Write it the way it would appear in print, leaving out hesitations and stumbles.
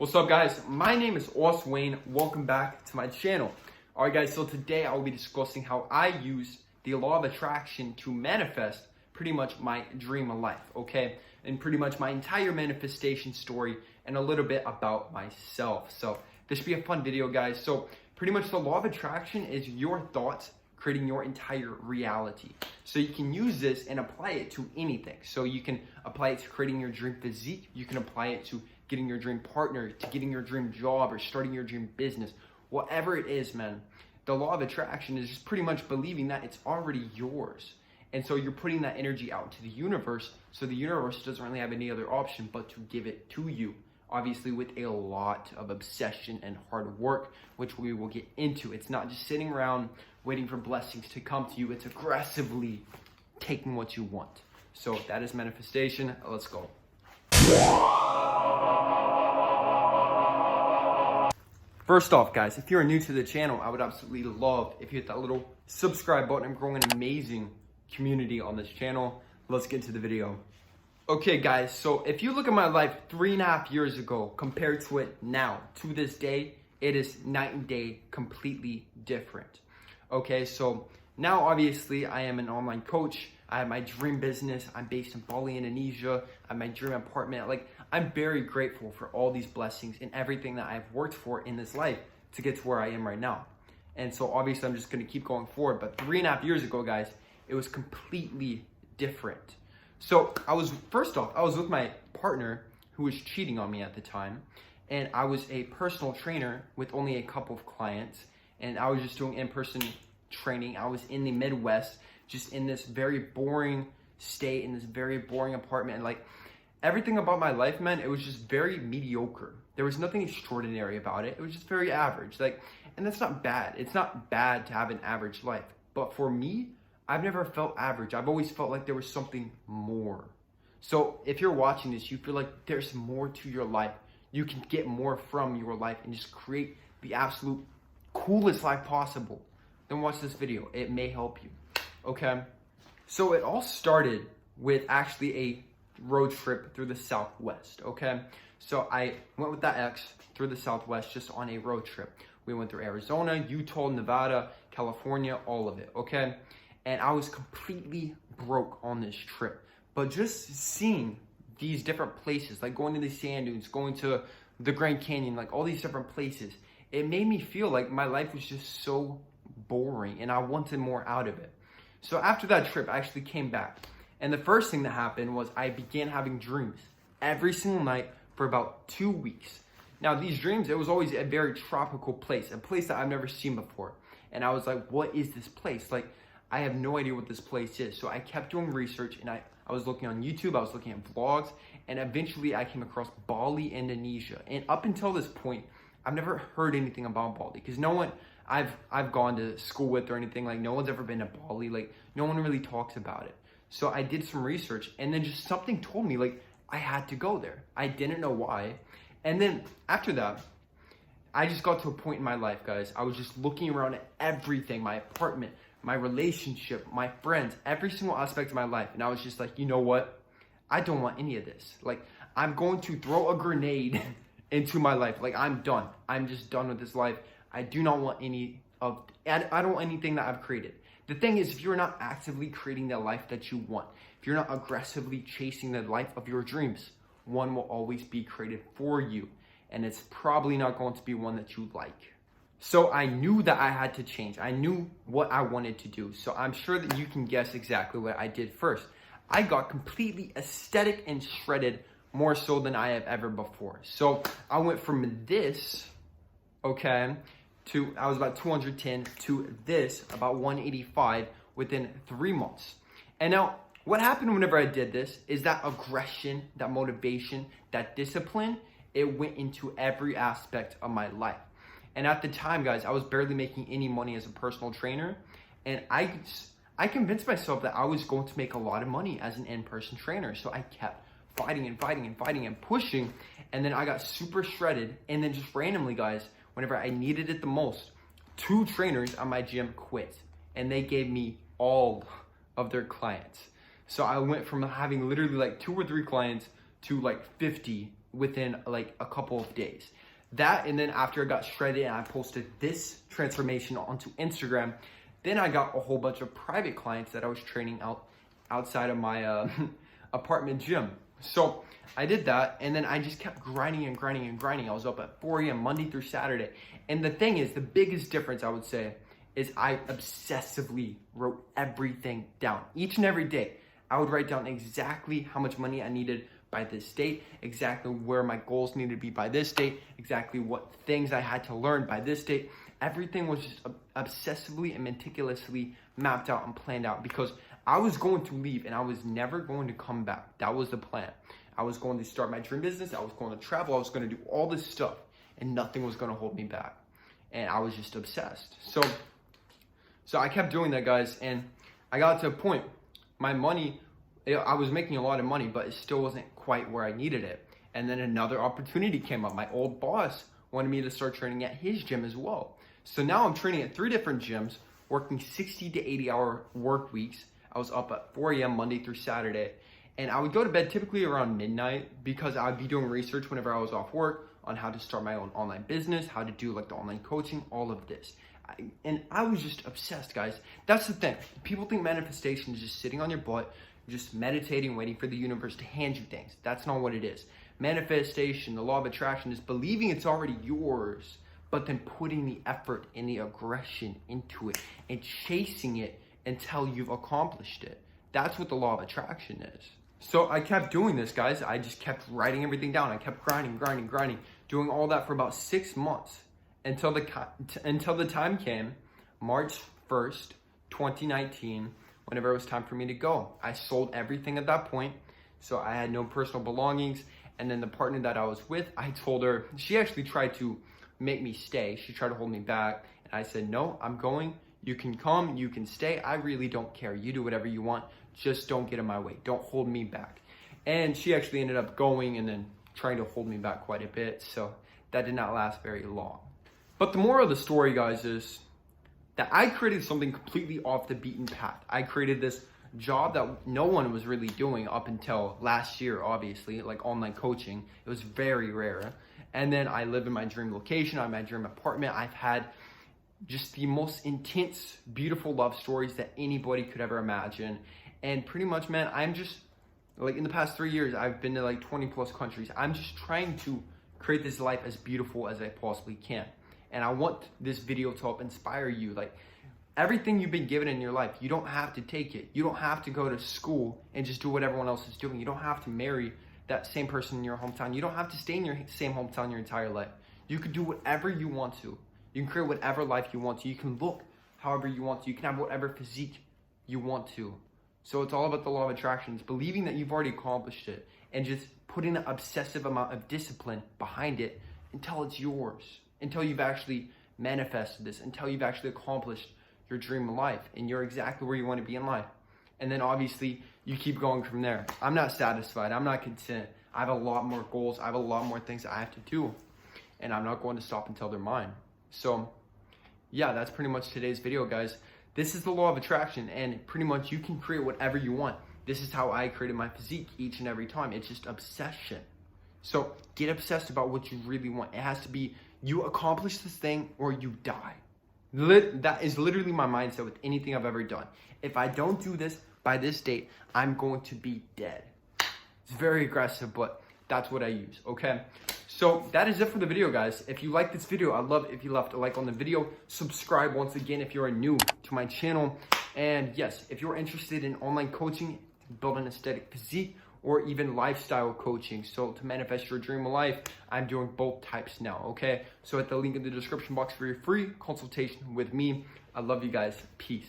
What's up, guys? My name is Wayne. Welcome back to my channel. Alright guys, so today I will be discussing how I use the law of attraction to manifest pretty much my dream life, okay? And pretty much my entire manifestation story and a little bit about myself. So this should be a fun video, guys. So pretty much the law of attraction is your thoughts creating your entire reality. So you can use this and apply it to anything. So you can apply it to creating your dream physique. You can apply it to getting your dream partner, to getting your dream job, or starting your dream business. Whatever it is, man, the law of attraction is just pretty much believing that it's already yours. And so you're putting that energy out to the universe, so the universe doesn't really have any other option but to give it to you. Obviously with a lot of obsession and hard work, which we will get into. It's not just sitting around waiting for blessings to come to you. It's aggressively taking what you want. So that is manifestation. Let's go. First off, guys, if you're new to the channel, I would absolutely love if you hit that little subscribe button. I'm growing an amazing community on this channel. Let's get to the video. Okay, guys, so if you look at my life 3.5 years ago compared to it now, to this day, it is night and day, completely different. Okay, so now obviously I am an online coach. I have my dream business. I'm based in Bali, Indonesia. I have my dream apartment. Like, I'm very grateful for all these blessings and everything that I've worked for in this life to get to where I am right now. And so obviously I'm just gonna keep going forward. But 3.5 years ago, guys, it was completely different. So first off, I was with my partner who was cheating on me at the time. And I was a personal trainer with only a couple of clients. And I was just doing in-person training. I was in the Midwest, just in this very boring state, in this very boring apartment. And like everything about my life, man, it was just very mediocre. There was nothing extraordinary about it. It was just very average. Like, and that's not bad. It's not bad to have an average life. But for me, I've never felt average. I've always felt like there was something more. So if you're watching this, you feel like there's more to your life. You can get more from your life and just create the absolute coolest life possible. Then watch this video. It may help you. Okay? So it all started with actually a road trip through the Southwest. Okay? So I went with that ex through the Southwest just on a road trip. We went through Arizona, Utah, Nevada, California, all of it. Okay? And I was completely broke on this trip. But just seeing these different places, like going to the sand dunes, going to the Grand Canyon, like all these different places, it made me feel like my life was just so boring and I wanted more out of it. So after that trip, I actually came back. And the first thing that happened was I began having dreams every single night for about 2 weeks. Now these dreams, it was always a very tropical place, a place that I've never seen before. And I was like, what is this place? Like, I have no idea what this place is. So I kept doing research and I was looking on YouTube, I was looking at vlogs, and eventually I came across Bali, Indonesia. And up until this point, I've never heard anything about Bali because no one I've gone to school with or anything, like no one's ever been to Bali, like no one really talks about it. So I did some research and then just something told me like I had to go there. I didn't know why. And then after that, I just got to a point in my life, guys. I was just looking around at everything, my apartment, my relationship, my friends, every single aspect of my life. And I was just like, you know what? I don't want any of this. Like, I'm going to throw a grenade into my life. Like, I'm done. I'm just done with this life. I do not want I don't want anything that I've created. The thing is, if you're not actively creating the life that you want, if you're not aggressively chasing the life of your dreams, one will always be created for you. And it's probably not going to be one that you like. So I knew that I had to change. I knew what I wanted to do. So I'm sure that you can guess exactly what I did first. I got completely aesthetic and shredded more so than I have ever before. So I went from this, okay, I was about 210 to this, about 185 within 3 months. And now what happened whenever I did this is that aggression, that motivation, that discipline, it went into every aspect of my life. And at the time, guys, I was barely making any money as a personal trainer. And I convinced myself that I was going to make a lot of money as an in-person trainer. So I kept fighting and pushing. And then I got super shredded. And then just randomly, guys, whenever I needed it the most, 2 trainers at my gym quit. And they gave me all of their clients. So I went from having literally like 2 or 3 clients to like 50 within like a couple of days. That, and then after I got shredded and I posted this transformation onto Instagram, then I got a whole bunch of private clients that I was training outside of my apartment gym. So I did that, and then I just kept grinding and grinding and grinding. I was up at 4 a.m. Monday through Saturday. And the thing is, the biggest difference I would say is I obsessively wrote everything down. Each and every day, I would write down exactly how much money I needed by this date, exactly where my goals needed to be by this date, exactly what things I had to learn by this date. Everything was just obsessively and meticulously mapped out and planned out, because I was going to leave and I was never going to come back. That was the plan. I was going to start my dream business. I was going to travel. I was going to do all this stuff, and nothing was going to hold me back. And I was just obsessed. So I kept doing that, guys, and I got to a point, my money, I was making a lot of money, but it still wasn't quite where I needed it. And then another opportunity came up. My old boss wanted me to start training at his gym as well. So now I'm training at 3 different gyms, working 60 to 80 hour work weeks. I was up at 4 a.m. Monday through Saturday, and I would go to bed typically around midnight, because I would be doing research whenever I was off work on how to start my own online business, how to do like the online coaching, all of this. And I was just obsessed, guys. That's the thing. People think manifestation is just sitting on your butt, just meditating, waiting for the universe to hand you things. That's not what it is. Manifestation, the law of attraction, is believing it's already yours, but then putting the effort and the aggression into it and chasing it until you've accomplished it. That's what the law of attraction is. So I kept doing this, guys. I just kept writing everything down. I kept grinding, doing all that for about 6 months until the time came, March 1st, 2019, whenever it was time for me to go. I sold everything at that point, so I had no personal belongings. And then the partner that I was with, I told her, she actually tried to make me stay. She tried to hold me back, and I said, no, I'm going. You can come, you can stay. I really don't care. You do whatever you want. Just don't get in my way. Don't hold me back. And she actually ended up going and then trying to hold me back quite a bit. So that did not last very long. But the moral of the story, guys, is that I created something completely off the beaten path. I created this job that no one was really doing up until last year, obviously, like online coaching. It was very rare. And then I live in my dream location. I'm in my dream apartment. I've had just the most intense, beautiful love stories that anybody could ever imagine. And pretty much, man, I'm just, like, in the past 3 years, I've been to like 20 plus countries. I'm just trying to create this life as beautiful as I possibly can. And I want this video to help inspire you. Like, everything you've been given in your life, you don't have to take it. You don't have to go to school and just do what everyone else is doing. You don't have to marry that same person in your hometown. You don't have to stay in your same hometown your entire life. You could do whatever you want to. You can create whatever life you want to. You can look however you want to. You can have whatever physique you want to. So it's all about the law of attraction. It's believing that you've already accomplished it and just putting an obsessive amount of discipline behind it until it's yours, until you've actually manifested this, until you've actually accomplished your dream life and you're exactly where you want to be in life. And then obviously you keep going from there. I'm not satisfied. I'm not content. I have a lot more goals. I have a lot more things I have to do, and I'm not going to stop until they're mine. So yeah, that's pretty much today's video, guys. This is the law of attraction, and pretty much you can create whatever you want. This is how I created my physique each and every time. It's just obsession. So get obsessed about what you really want. It has to be you accomplish this thing or you die. That is literally my mindset with anything I've ever done. If I don't do this by this date, I'm going to be dead. It's very aggressive, but that's what I use, okay? So that is it for the video, guys. If you like this video, I'd love if you left a like on the video. Subscribe once again if you're new to my channel. And yes, if you're interested in online coaching, build an aesthetic physique, or even lifestyle coaching, so to manifest your dream of life, I'm doing both types now, okay? So at the link in the description box for your free consultation with me. I love you guys. Peace.